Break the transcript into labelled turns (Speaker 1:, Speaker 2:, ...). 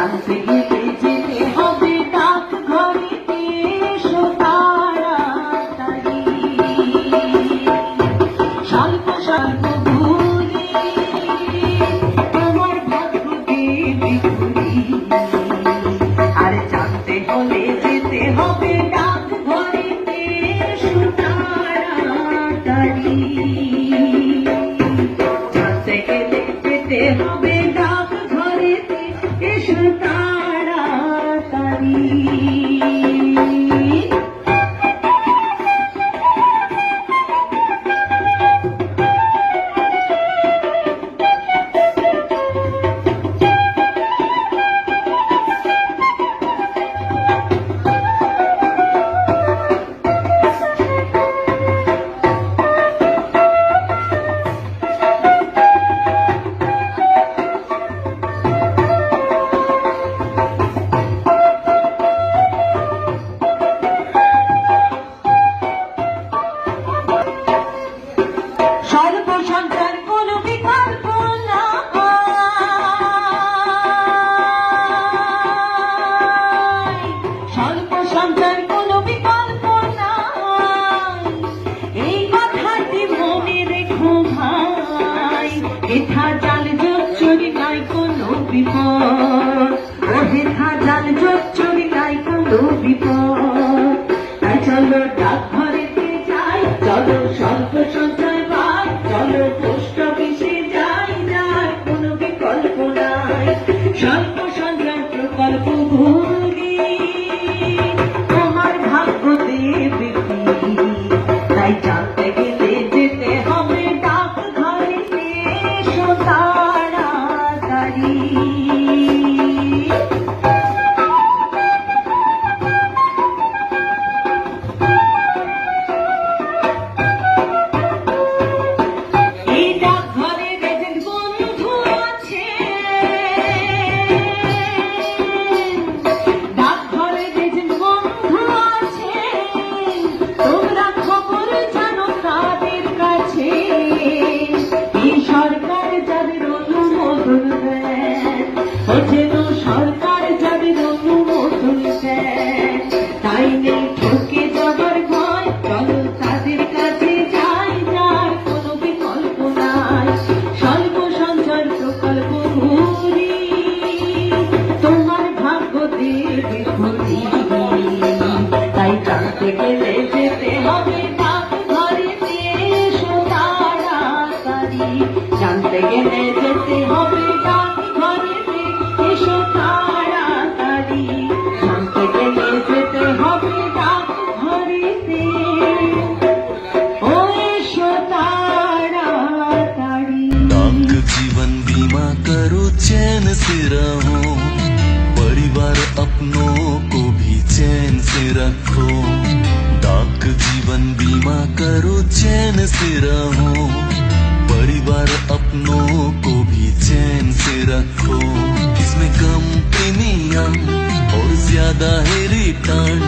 Speaker 1: জানতে গেলে যেতে হবে ডাক ঘরেতে, এসো তাড়াতাড়ি। স্বল্প স্বল্প ভুলে তোমার ভাগ্য দেবে ঘুরি। আর জানতে হলে যেতে হবে ডাক ঘরেতে, এসো তাড়াতাড়ি। জানতে গেলে যেতে হবে ডাক ঘরেতে, এসো তাড়াতাড়ি। সর্বসংসার কোনো বিকল্প নাই, সর্বসংসার কোনো বিকল্প নাই। এই কথাটি মনে রেখো ভাই, হেথা জাল যোগ চুরি নাই কোনো বিপদ, ও হেথা জাল যোগ চুরি নাই কোনো বিপদ। তাই চলো ডাক ঘরেতে যাই, চলো স্বল্প সঞ্চয় পাই, চলো পোস্ট অফিসে যাই, যার কোনো বিকল্প নাই। স্বল্প সঞ্চয় প্রকল্প ভুলি তোমার ভাগ্য দেবে কি। তাই জানতে গেলে যেতে হবে ডাক ঘরেতে, এসো তাড়াতাড়ি। সরকার যাদের অনুমোদন দেয়, তাই নেই ঠকে যাবার ভয়, চলো তাদের কাছে যাই, যার কোনো বিকল্প নাই। স্বল্প সঞ্চয় প্রকল্প ঘুরি তোমার ভাগ্য দেবে ঘুরি। তাই জানতে গেলে যেতে হবে ডাক ঘরেতে, এসো তাড়াতাড়ি। জানতে গেলে যেতে হবে ডাক ঘরেতে, এসো তাড়াতাড়ি। জানতে গেলে যেতে হবে ডাক ঘরেতে, ও এসো তাড়াতাড়ি।
Speaker 2: डाक जीवन बीमा करो, चैन से रहो, परिवार अपनों को भी चैन से रखो। डाक जीवन बीमा करो, चैन से रहो, परिवार अपनों को भी चैन से रखो। इसमें कम प्रीमियम और ज्यादा है रिटर्न,